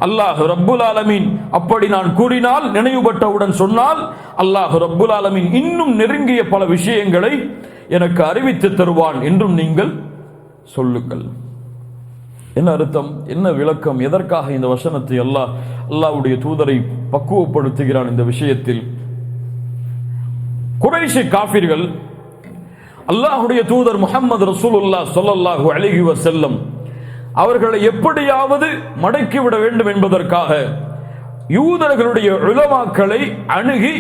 அல்லாஹ் ரப்புல் ஆலமீன் அப்படி நான் கூறினால், நினைவுபட்டவுடன் சொன்னால், அல்லாஹ் ரப்புல் ஆலமீன் இன்னும் நெருங்கிய பல விஷயங்களை எனக்கு அறிவித்து தருவான் என்றும் நீங்கள் சொல்லுங்கள். என்ன அர்த்தம்? என்ன விளக்கம்? எதற்காக இந்த வசனத்தை அல்லாஹ்வுடைய தூதரை பக்குவப்படுத்துகிறான் இந்த விஷயத்தில்? குறைஷி காஃபிர்கள் அல்லாஹ்வுடைய தூதர் முஹம்மது ரசூலுல்லாஹ் ஸல்லல்லாஹு அலைஹி வஸல்லம் அவர்களை எப்படியாவது மடக்கிவிட வேண்டும் என்பதற்காக யூதர்களுடைய உலமாக்களை அணுகி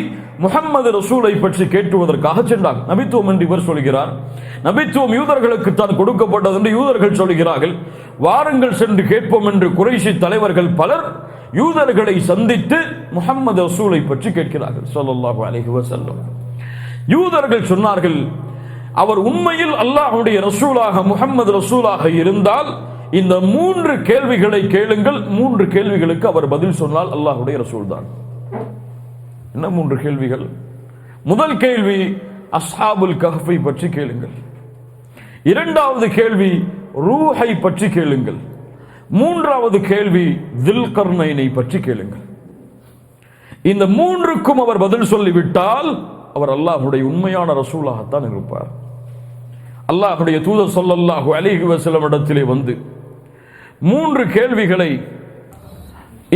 முஹம்மது ரசூலை பற்றி கேட்டுவதற்காக சென்றார். நபித்துவம் என்று இவர் சொல்கிறார். நபித்துவம் யூதர்களுக்கு தான் கொடுக்கப்பட்டது என்று யூதர்கள் சொல்கிறார்கள். வாருங்கள் சென்று கேட்போம் என்று குறைஷி தலைவர்கள் பலர் யூதர்களை சந்தித்து முஹம்மது ரசூலை பற்றி கேட்கிறார்கள் ஸல்லல்லாஹு அலைஹி வஸல்லம். யூதர்கள் சொன்னார்கள், அவர் உண்மையில் அல்லாஹ்வுடைய ரசூலாக முஹம்மது ரசூலாக இருந்தால் இந்த 3 கேள்விகளை கேளுங்கள். 3 கேள்விகளுக்கு அவர் பதில் சொன்னால் அல்லாஹ்வுடைய ரசூல் தான். என்ன 3 கேள்விகள்? முதல் கேள்வி அஸ்ஹாபுல் கஹ்ஃபை பற்றி கேளுங்கள். இரண்டாவது கேள்வி ரூஹை பற்றி கேளுங்கள். மூன்றாவது கேள்வி தில்கர்னைனை பற்றி கேளுங்கள். இந்த 3க்கும் அவர் பதில் சொல்லிவிட்டால் அவர் அல்லாஹ்வுடைய உண்மையான ரசூலாகத்தான் இருப்பார். அல்லாஹ்வுடைய தூதர் ஸல்லல்லாஹு அலைஹி வஸல்லம் இடத்திலே வந்து 3 கேள்விகளை,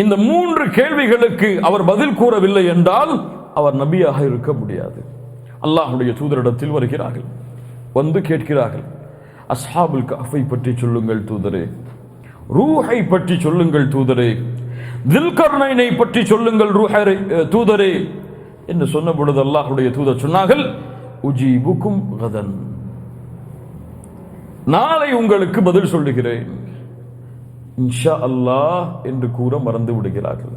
இந்த 3 கேள்விகளுக்கு அவர் பதில் கூறவில்லை என்றால் அவர் நபியாக இருக்க முடியாது. அல்லாஹ்வுடைய தூதரிடத்தில் வருகிறார்கள், வந்து கேட்கிறார்கள், அஸ்ஹாபுல் கஹ்ஃபை பற்றி சொல்லுங்கள் தூதரே, ரூஹை பற்றி சொல்லுங்கள் தூதரே, தில்கர்னைனை பற்றி சொல்லுங்கள் தூதரே என்று சொன்ன பொழுது அல்லாஹ்வுடைய தூதர் சொன்னார்கள், உஜீபுக்கும் கதன், நாளை உங்களுக்கு பதில் சொல்லுகிறேன் இன்ஷா அல்லாஹ் என்று கூற மறந்து விடுகிறார்கள்.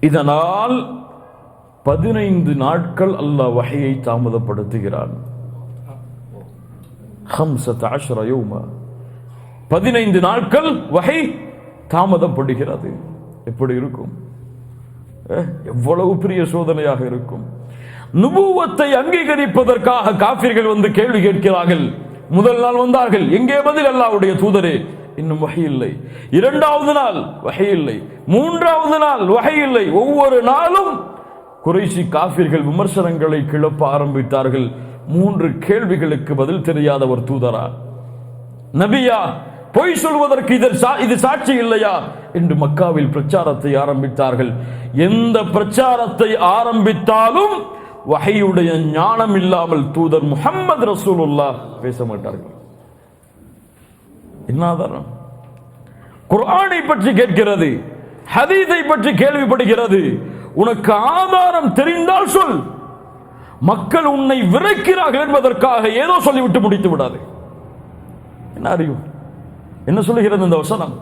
இதனால் 15 நாட்கள் அல்லாஹ் வஹையை தாமதப்படுத்துகிறான். 15 யௌமா, 15 நாட்கள் வஹை தாமதப்படுகிறது. எப்படி இருக்கும்? எவ்வளவு பெரிய சோதனையாக இருக்கும். நுபுவத்தை அங்கீகரிப்பதற்காக காஃபிர்கள் வந்து கேள்வி கேட்கிறார்கள். முதல் நாள் வந்தார்கள், எங்கே பதில்? அல்லாஹ்வுடைய தூதரே, இன்னும் வஹி இல்லை. இரண்டாவது நாள் வஹி இல்லை. மூன்றாவது நாள் வஹி இல்லை. ஒவ்வொரு நாளும் குறைஷி காஃபிர்கள் விமர்சனங்களை கிளப்ப ஆரம்பித்தார்கள். 3 கேள்விகளுக்கு பதில் தெரியாத ஒரு தூதரா, நபியா, பொய் சொல்வதற்கு இது சாட்சி இல்லையா என்று மக்காவில் பிரச்சாரத்தை ஆரம்பித்தார்கள். எந்த பிரச்சாரத்தை ஆரம்பித்தாலும் வஹீயுடைய ஞானம் இல்லாமல் தூதர் முஹம்மது ரசூலுல்லாஹ் பேச மாட்டார்கள். என்ன ஆதாரம்? குர்ஆனை பற்றி கேட்கிறது, ஹதீஸை பற்றி கேள்விப்படுகிறது. உனக்கு ஆதாரம் தெரிந்தால் சொல். மக்கள் உன்னை விரைக்கிறார்கள் என்பதற்காக ஏதோ சொல்லிவிட்டு முடித்து விடாது. என்ன அறிவு? என்ன சொல்லுகிறது இந்த வசனம்?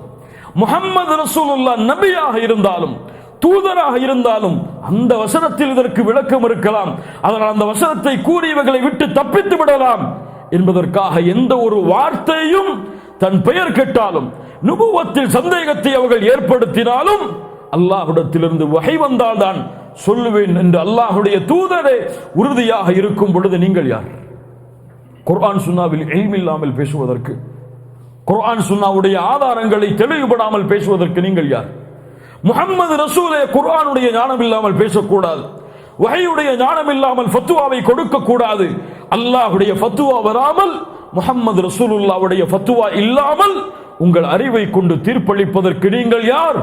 முஹம்மது ரசூலுல்லாஹ் நபியாக இருந்தாலும் தூதராக இருந்தாலும் அந்த வசனத்தில் இதற்கு விளக்கம் இருக்கலாம். அதனால் அந்த வசனத்தை கூறியவர்களை விட்டு தப்பித்து விடலாம் என்பதற்காக எந்த ஒரு வார்த்தையும் தன் பெயர் கேட்டாலும் நுபுவத்தில் சந்தேகத்தை அவர்கள் ஏற்படுத்தினாலும் அல்லாஹ்விடத்திலிருந்து வஹி வந்தால்தான் சொல்லுவேன் என்று அல்லாஹ்வுடைய தூதரே உறுதியாக இருக்கும் பொழுது நீங்கள் யார்? குர்ஆன் சுன்னாவில் இல்ம் இல்லாமல் பேசுவதற்கு, குர்ஆன் சுன்னாவுடைய ஆதாரங்களை தெளிவுபடாமல் பேசுவதற்கு நீங்கள் யார்? முஹம்மது ரசூலே குர்ஆனுடைய ஞானம் இல்லாமல் பேசக்கூடாது. வஹீயுடைய ஞானம் இல்லாமல் ஃபத்வாவை கொடுக்க கூடாது. அல்லாஹ்வுடைய ஃபத்வா வராமல், முஹம்மது ரசூலுல்லாஹ்வுடைய ஃபத்வா இல்லாமல் உங்கள் அறிவை கொண்டு தீர்ப்பளிப்பதற்கு நீங்கள் யார்?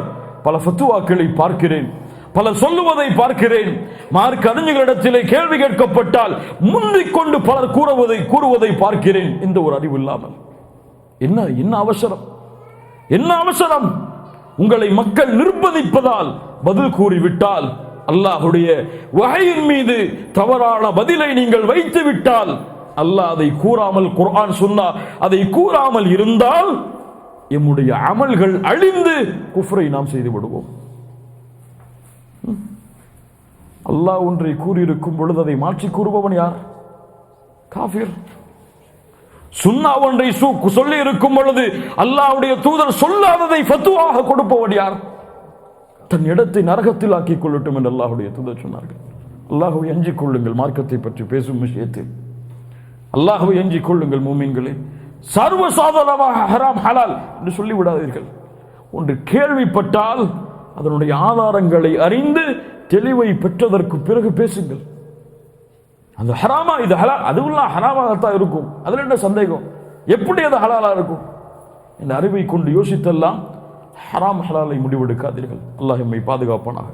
பல ஃபத்வாக்களை பார்க்கிறேன், பலர் சொல்லுவதை பார்க்கிறேன். மார்க்க அறிஞர்களிடத்திலே கேள்வி கேட்கப்பட்டால் முந்திக் கொண்டு பலர் கூறுவதை பார்க்கிறேன். இந்த ஒரு அறிவு இல்லாமல் என்ன அவசரம்? என்ன அவசரம்? உங்களை மக்கள் நிர்பந்திப்பதால் பதில் கூறிவிட்டால், அல்லாஹ்வுடைய வஹீயின் மீது தவறான பதிலை நீங்கள் வைத்து விட்டால், அல்லாஹ் அதை கூறாமல், குர்ஆன் சுன்னா அதை கூறாமல் இருந்தால் எம்முடைய அமல்கள் அழிந்து குஃப்ரை நாம் செய்து விடுவோம். அல்லாஹ் ஒன்றை கூறியிருக்கும் பொழுது அதை மாற்றி கூறுபவன் யார்? காஃபிர். சுன்னா ஒன்றை சொல்லி இருக்கும் பொழுது அல்லாஹ்வுடைய தூதர் சொல்லாததை ஃபத்வாவாக கொடுப்பவன் யார்? தன் இடத்தை நரகத்தில் ஆக்கிக் கொள்ளட்டும் என்று அல்லாஹ்வுடைய தூதர் சொன்னார்கள். அல்லாஹ்வை அஞ்சிக் கொள்ளுங்கள். மார்க்கத்தை பற்றி பேசும் விஷயத்தில் அல்லாஹ்வை அஞ்சிக் கொள்ளுங்கள் மூமின்களே. சர்வசாதாரணமாக ஹராம் ஹலால் என்று சொல்லிவிடாதீர்கள். ஒன்று கேள்விப்பட்டால் அதனுடைய ஆதாரங்களை அறிந்து தெளிவை பெற்றதற்கு பிறகு பேசுங்கள். அந்த ஹராமா இது ஹலால், அதுவெல்லாம் ஹராமாகத்தான் இருக்கும், அதில் என்ன சந்தேகம்? எப்படி அது ஹலாலா இருக்கும்? இந்த அறிவை கொண்டு யோசித்தெல்லாம் ஹராம் ஹலாலை முடிவெடுக்காதீர்கள். அல்லாஹ் எம்மை பாதுகாப்பானாக.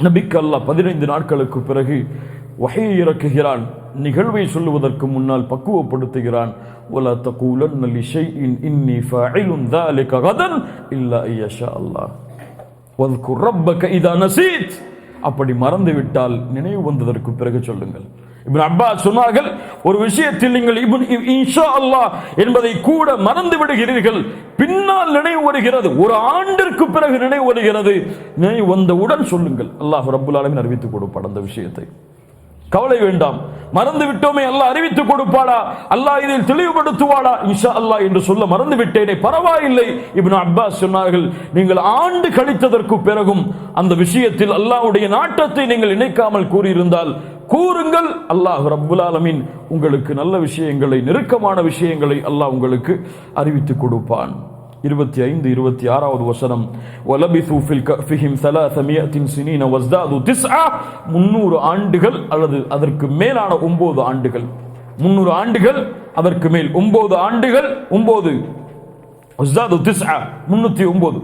நபிக்கு அல்லாஹ் 15 நாட்களுக்கு பிறகு வஹீ இறக்குகிறான். நிகழ்வை சொல்லுவதற்கு முன்னால் பக்குவப்படுத்துகிறான். வலா தகூலன்ன லிஷைஇன் இன்னி ஃபாஇலுன் ذلك غدا இல்லா ஐயஷா அல்லாஹ் வذ்குர் ரப்பக இதா நஸீத். அப்படி மறந்துவிட்டால் நினைவு வந்ததற்கு பிறகு சொல்லுங்கள். இப்னு அப்பாஸ் சொன்னார்கள், ஒரு விஷயத்தில் நீங்கள் இன்ஷா அல்லாஹ் என்பதை கூட மறந்து விடுகிறீர்கள், பின்னால் நினைவு வருகிறது, ஒரு ஆண்டிற்கு பிறகு நினைவு வருகிறது, நினைவு வந்தவுடன் சொல்லுங்கள். அல்லாஹ் ரப்புல் ஆலமீன் அறிவித்துக் கொடுப்பார் அந்த விஷயத்தை. கவலை வேண்டாம். மறந்து விட்டோமே, அல்லாஹ் அறிவித்துக் கொடுப்பாடா, அல்லாஹ் இதில் தெளிவுபடுத்துவாடா, இன்ஷா அல்லாஹ் என்று சொல்ல மறந்து விட்டேனே, பரவாயில்லை. இப்னு அப்பாஸ் சொன்னார்கள், நீங்கள் ஆண்டு கழித்ததற்கு பிறகும் அந்த விஷயத்தில் அல்லாஹ்வுடைய நாட்டத்தை நீங்கள் இணைக்காமல் கூறியிருந்தால் கூறுங்கள். அல்லாஹ் ரப்புல் ஆலமீன் உங்களுக்கு நல்ல விஷயங்களை, நெருக்கமான விஷயங்களை அல்லாஹ் உங்களுக்கு அறிவித்துக் கொடுப்பான். 25, 26வது வசனம். வலபிது ஃபில் கஃபிஹிம் 300 சினீன வஸ்தாது 9. 300 ஆண்டுகள் அல்லது அதற்கு மேலான 9 ஆண்டுகள். 300 ஆண்டுகள் அதற்கு மேல் 9 ஆண்டுகள். 9 வஸ்தாது 9, 309.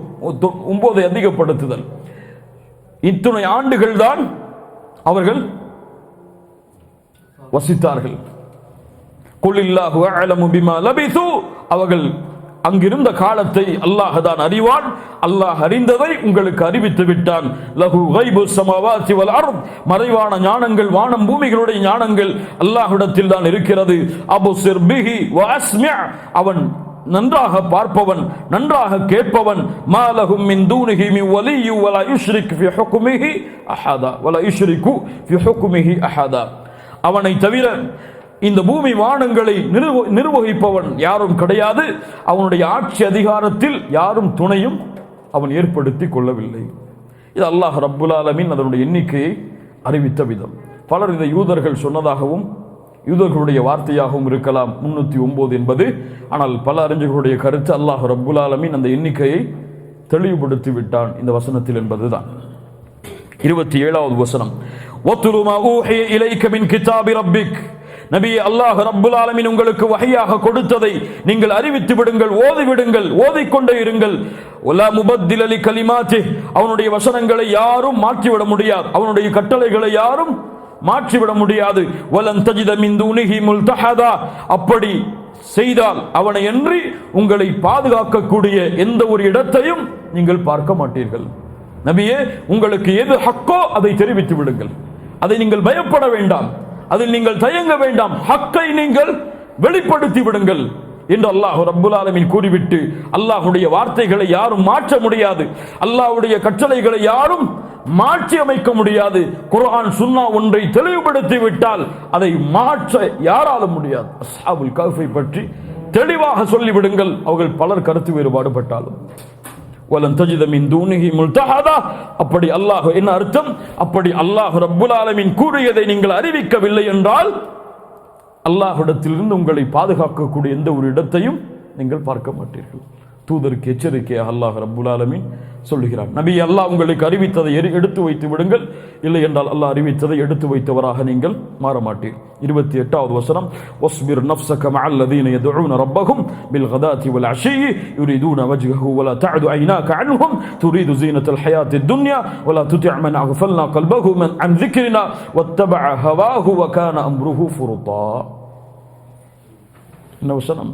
9 அதிகப்படுத்துதல். இத்தனை ஆண்டுகள் தான் அவர்கள் வசித்தார்கள். குலில்லாஹு அஅலமு பிமா லபிது. அவர்கள் அங்கிருந்த காலத்தை அல்லாஹ் தான் அறிவான். அல்லாஹ் அறிந்ததை உங்களுக்கு அறிவித்து விட்டான். லஹு கைபு ஸமாவாதி வல் அர்த். மறைவான ஞானங்கள், வானம் பூமிகளுடைய ஞானங்கள் அல்லாஹ்விடத்தில் தான் இருக்கிறது. அபுசிர் பிஹி வ அஸ்மி. அவன் நன்றாக பார்ப்பவன், நன்றாக கேட்பவன். மாலஹும் மின் தூனிஹி மின் வலியு வலா யுஷ்ரிக் ஃபி ஹுக்மிஹி அஹதா வலா யுஷ்ரிகு ஃபி ஹுக்மிஹி அஹதா. அவனை தவிர இந்த பூமி வானங்களை நிர்வகிப்பவன் யாரும் கிடையாது. அவனுடைய ஆட்சி அதிகாரத்தில் யாரும் துணையும் அவன் ஏற்படுத்தி கொள்ளவில்லை. இது அல்லாஹ் ரப்புல் ஆலமீன் அதனுடைய எண்ணிக்கையை அறிவித்த விதம். பலர் இதை யூதர்கள் சொன்னதாகவும் யூதர்களுடைய வார்த்தையாகவும் இருக்கலாம் 309 என்பது. ஆனால் பல அறிஞர்களுடைய கருத்து அல்லாஹ் ரப்புல் ஆலமீன் அந்த எண்ணிக்கையை தெளிவுபடுத்தி விட்டான் இந்த வசனத்தில் என்பதுதான். 27வது வசனம், வத்லு மா ஊஹிய இலைக மின் கிதாபி ரப்பிக். நபி, அல்லாஹ் ரப்புல் ஆலமீன் உங்களுக்கு வஹியாக கொடுத்ததை நீங்கள் அறிவித்து விடுங்கள், ஓதி விடுங்கள், ஓதிக்கொண்டே இருங்கள். வலா முபத்தில லி கலிமாத்தி, அவனுடைய வசனங்களை யாரும் மாற்றிவிட முடியாது, அவனுடைய கட்டளைகளை யாரும் மாற்றிவிட முடியாது. வலன் தஜித மின் தூனிஹி முல்தஹதா, அப்படி செய்தால் அவனை அன்றி உங்களை பாதுகாக்கக்கூடிய எந்த ஒரு இடத்தையும் நீங்கள் பார்க்க மாட்டீர்கள். நபியே, உங்களுக்கு எது ஹக்கோ அதை தெரிவித்து விடுங்கள், அதை நீங்கள் பயப்பட வேண்டாம், அதில் நீங்கள் தயங்க வேண்டாம், ஹக்கை நீங்கள் வெளிப்படுத்தி விடுங்கள் என்று அல்லாஹ் ரப்புல் ஆலமீன் கூறிவிட்டு, அல்லாஹ்வுடைய வார்த்தைகளை யாரும் மாற்ற முடியாது, அல்லாஹ்வுடைய கட்டளைகளை யாரும் மாற்றி அமைக்க முடியாது. குர்ஆன் சுன்னா ஒன்றை தெளிவுபடுத்தி விட்டால் அதை மாற்ற யாராலும் முடியாது. அஸ்ஹாபுல் கஹ்ஃபை பற்றி தெளிவாக சொல்லிவிடுங்கள், அவர்கள் பலர் கருத்து வேறுபாடு பட்டாலும். வலன் தஜித மின் தூனிஹி முல்தஹதா, அப்படி அல்லாஹ் என்ன அர்த்தம்? அப்படி அல்லாஹ் ரப்புல் ஆலமீன் கூறியதை நீங்கள் அறிவிக்கவில்லை என்றால் அல்லாஹ்விடத்திலிருந்து உங்களை பாதுகாக்கக்கூடிய எந்த ஒரு இடத்தையும் நீங்கள் பார்க்க மாட்டீர்கள். தூதருக்கு எச்சரிக்கையாக அல்லாஹ் ரப்புல் ஆலமீன் சொல்லுகிறான். நபி, அல்லாஹ் உங்களுக்கு அறிவித்ததை எடுத்து வைத்து விடுங்கள், இல்லை என்றால் அல்லாஹ் அறிவித்ததை எடுத்து வைத்தவராக நீங்கள் மாற மாட்டீர். 28வது வசனம், வஸ்பிர் நஃப்ஸக மஅல்லதீன யதுஊன ரப்பஹும் பில் கதாத்தி வல் அஷீ யுரீதூன வஜ்ஹஹு வலா தஅது ஐனாக அன்ஹும் துரீது ஸீனத்தல் ஹயாத்தித் துன்யா வலா துதி' மன் அஃபல்னா கல்பஹு அன் ذிக்ரினா வத்தபஅ ஹவாஹு வகான அம்ருஹு ஃபுருதா. என்ன வசனம்?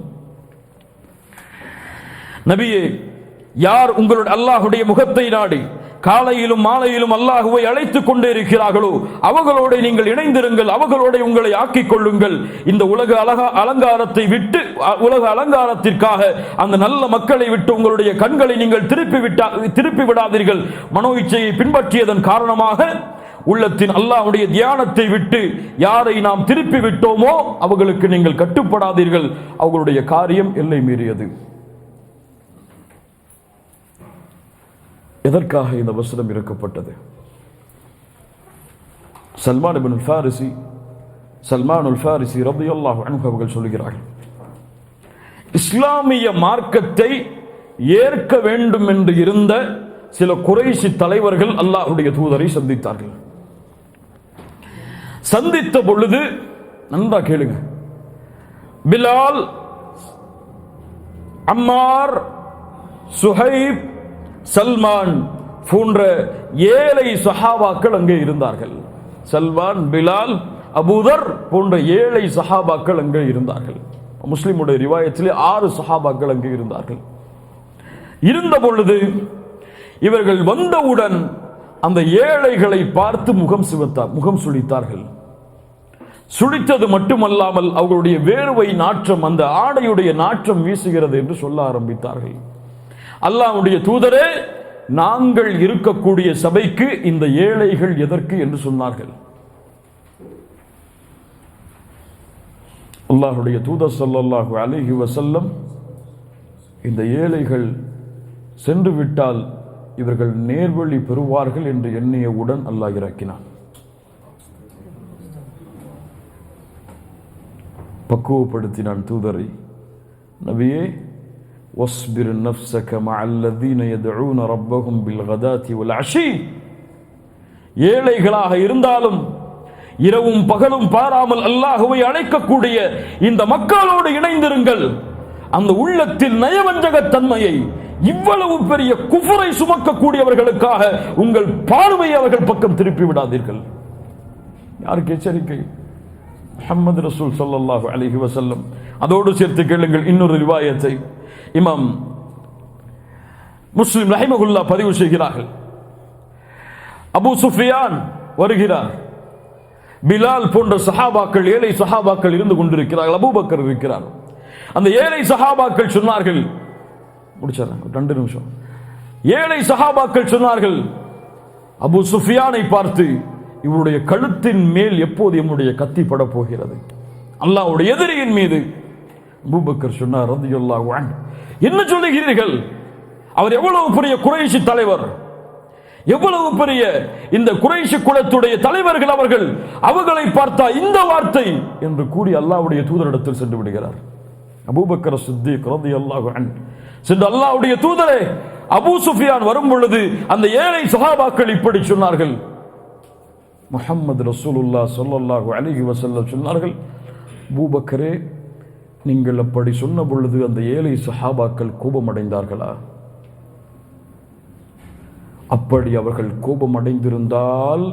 நபியே, யார் உங்களுடைய அல்லாஹ்வுடைய முகத்தை நாடி காலையிலும் மாலையிலும் அல்லாஹ்வை அழைத்துக் கொண்டே இருக்கிறார்களோ அவர்களோடு நீங்கள் இணைந்திருங்கள், அவர்களோடு உங்களை ஆக்கிக் கொள்ளுங்கள். இந்த உலக அலங்காரத்தை விட்டு, உலக அலங்காரத்திற்காக அந்த நல்ல மக்களை விட்டு உங்களுடைய கண்களை நீங்கள் திருப்பி விடாதீர்கள். மனோ இச்சையை பின்பற்றியதன் காரணமாக உள்ளத்தின் அல்லாஹ்வுடைய தியானத்தை விட்டு யாரை நாம் திருப்பி விட்டோமோ அவர்களுக்கு நீங்கள் கட்டுப்படாதீர்கள், அவர்களுடைய காரியம் எல்லை மீறியது. எதற்காக இந்த வசனம் இறக்கப்பட்டது? சல்மானுல் ஃபாரிசி ரலியல்லாஹு அன்ஹு அவர்கள் சொல்கிறார்கள், இஸ்லாமிய மார்க்கத்தை ஏற்க வேண்டும் என்று இருந்த சில குறைஷி தலைவர்கள் அல்லாஹ்வுடைய தூதரை சந்தித்தார்கள். சந்தித்த பொழுது நன்றா கேளுங்க, பிலால், அம்மார், சுஹைப், சல்மான் போன்ற ஏழை சஹாபாக்கள் அங்கே இருந்தார்கள். சல்மான், பிலால், அபூதர் போன்ற ஏழை சஹாபாக்கள் அங்கே இருந்தார்கள். முஸ்லிமுடைய ரிவாயத்திலே 6 சஹாபாக்கள் அங்கே இருந்தார்கள். இருந்த பொழுது இவர்கள் வந்தவுடன் அந்த ஏழைகளை பார்த்து முகம் சுளித்தார்கள். சுளித்தது மட்டுமல்லாமல் அவர்களுடைய வேர்வை நாற்றம், அந்த ஆடையுடைய நாற்றம் வீசுகிறது என்று சொல்ல ஆரம்பித்தார்கள். அல்லாஹ்வுடைய தூதரே, நாங்கள் இருக்கக்கூடிய சபைக்கு இந்த ஏழைகள் எதற்கு என்று சொன்னார்கள். அல்லாஹ்வுடைய தூதர் ஸல்லல்லாஹு அலைஹி வஸல்லம், இந்த ஏழைகள் சென்று விட்டால் இவர்கள் நேர்வழி பெறுவார்கள் என்று எண்ணியவுடன் அல்லாஹ் இறக்கினான். பக்குவப்படுத்தினான் தூதரை. நபியே, வஸ்பிர் நஃப்ஸக மஅல்லதீன யதுஊன ரப்பஹும் பில் கதாத்தி வல் அஷீ, ஏழைகளாக இருந்தாலும் இரவும் பகலும் பாராமல் அல்லாஹ்வை அழைக்கக்கூடிய இந்த மக்களோடு இணைந்திருங்கள். அந்த உள்ளத்தில் நயவஞ்சகத்தன்மையை, இவ்வளவு பெரிய குஃபரை சுமக்கக்கூடியவர்களுக்காக உங்கள் பார்வையை அவர்கள் பக்கம் திருப்பி விடாதீர்கள். யாருக்கு எச்சரிக்கை? முஹம்மது ரசூல் ஸல்லல்லாஹு அலைஹி வஸல்லம். அதோடு சேர்த்து கேளுங்கள் இன்னொரு ரிவாயத்தை இமாம் முஸ்லிம் ரஹிமஹுல்லா பதிவு செய்கிறார்கள். அபூ சுஃபியான் வருகிறார், பிலால் போன்ற சஹாபாக்கள், ஏழை சஹாபாக்கள் இருந்து கொண்டிருக்கிறார்கள், அபூபக்கர் இருக்கிறார். அந்த ஏழை சஹாபாக்கள் சொன்னார்கள், முடிச்சாரன் 2 நிமிஷம். ஏழை சஹாபாக்கள் சொன்னார்கள் அபூ சுஃபியானை பார்த்து, இவருடைய கழுத்தின் மேல் எப்போது என்னுடைய கத்தி பட போகிறது? அல்லாஹ்வுடைய எதிரியின் மீது. அபூபக்கர் சொன்னார் ரலியல்லாஹு அன்ஹு, என்ன சொல்லுகிறீர்கள்? அவர் எவ்வளவு பெரிய குறைஷி தலைவர், எவ்வளவு பெரிய இந்த குறைஷி குலத்துடைய தலைவர்கள் அவர்கள். அவர்களை பார்த்தா இந்த வார்த்தை என்று கூறி அல்லாஹ்வுடைய தூதரிடத்தில் சென்று விடுகிறார். அபூபக்கர் சித்திக் ரலியல்லாஹு அன்ஹு சென்று அல்லாஹ்வுடைய தூதரே, அபூ சுஃபியான் வரும் பொழுது அந்த ஏழை சஹாபாக்கள் இப்படி சொன்னார்கள். முஹம்மது ரசூலுல்லாஹ் ஸல்லல்லாஹு அலைஹி வஸல்லம் சொன்னார்கள், அபூபக்கரே, நீங்கள் அப்படி சொன்ன பொழுது அந்த ஏழை சஹாபாக்கள் கோபமடைந்தார்களா? அப்படி அவர்கள் கோபமடைந்திருந்தால்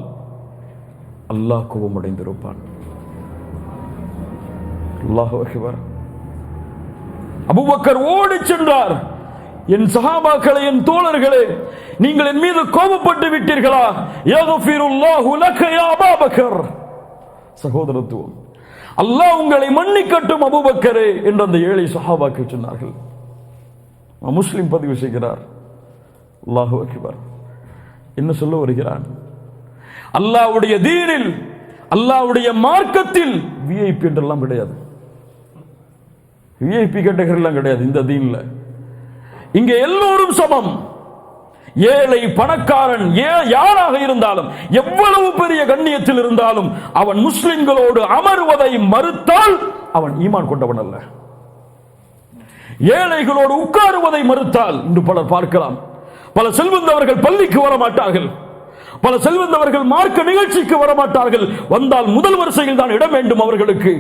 அல்லாஹ் கோபமடைந்திருப்பான். அல்லாஹு அக்பர். அபூபக்கர் ஓடி சென்றார். என் சஹாபாக்களே, என் தோழர்களே, நீங்கள் என் மீது கோபப்பட்டு விட்டீர்களா? யக்ஃபிருல்லாஹு லக யா அபூபக்கர். சகோதரத்துவம், அல்லாஹ் உங்களை மன்னிக்கட்டும் அபூபக்கரே என்று அந்த ஏழை சஹாபாக்கள் சொன்னார்கள். முஸ்லிம் பதிவு செய்கிறார். அல்லாஹு அக்பர். என்ன சொல்ல வருகிறான்? அல்லாஹ்வுடைய தீனில், அல்லாஹ்வுடைய மார்க்கத்தில் விஐபி என்றெல்லாம் கிடையாது. விஐபி கேட்டகரிலாம் கிடையாது இந்த தீன்ல. இங்க எல்லோரும் சமம். ஏழை பணக்காரன் யாராக இருந்தாலும், எவ்வளவு பெரிய கண்ணியத்தில் இருந்தாலும், அவன் முஸ்லிம்களோடு அமர்வதை மறுத்தால் அவன் ஈமான் கொண்டவன் அல்ல. ஏழைகளோடு உட்காருவதை மறுத்தால், இன்று பலர் பார்க்கலாம், பல செல்வந்தவர்கள் பள்ளிக்கு வரமாட்டார்கள், பல செல்வந்தவர்கள் மார்க்க நிகழ்ச்சிக்கு வரமாட்டார்கள். வந்தால் முதல் வரிசையில் தான் இடம் வேண்டும் அவர்களுக்கு.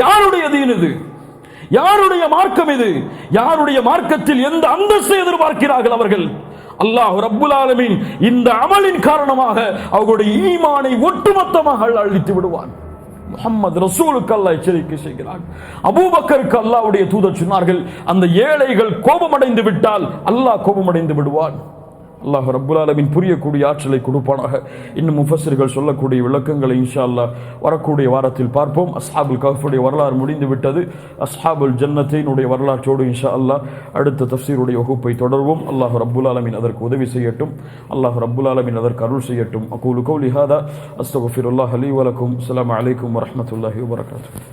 யாருடைய தீன் இது? யாருடைய மார்க்கம் இது? யாருடைய மார்க்கத்தில் எந்த அந்தஸ்தை எதிர்பார்க்கிறார்கள் அவர்கள்? அல்லாஹ் ரப்புல் ஆலமீன் இந்த அமலின் காரணமாக அவர்களுடைய ஈமானை ஒட்டுமொத்தமாக அழித்து விடுவான். முஹம்மது ரசூலுக்கு அல்லாஹ் எச்சரிக்கை செய்கிறான். அபூபக்கருக்கு அல்லாஹ்வுடைய தூதர் சொன்னார்கள், அந்த ஏழைகள் கோபமடைந்து விட்டால் அல்லாஹ் கோபமடைந்து விடுவான். அல்லாஹ் ரப்புல் ஆலமீன் புரியக்கூடிய ஆற்றலை கொடுப்பானாக. இன்னும் முஃபஸ்ஸிர்கள் சொல்லக்கூடிய விளக்கங்களை இன்ஷா அல்லாஹ் வரக்கூடிய வாரத்தில் பார்ப்போம். அஸ்ஹாபுல் கஹ்ஃபுடைய வரலாறு முடிந்து விட்டது. அஸ்ஹாபுல் ஜன்னத்தினுடைய வரலாற்றோடு இன்ஷா அல்லாஹ் அடுத்த தஃப்சீருடைய வகுப்பை தொடர்வோம். அல்லாஹ் ரப்புல் ஆலமீன் அதற்கு உதவி செய்யட்டும். அல்லாஹ் ரப்புல் ஆலமீன் அதற்கு அருள் செய்யட்டும். அகூலு கௌலி ஹாதா அஸ்தக்ஃபிருல்லாஹ் லீ வ லக்கும். அஸ்ஸலாமு அலைக்கும் வ ரஹ்மத்துல்லாஹி வ பரகாத்துஹு.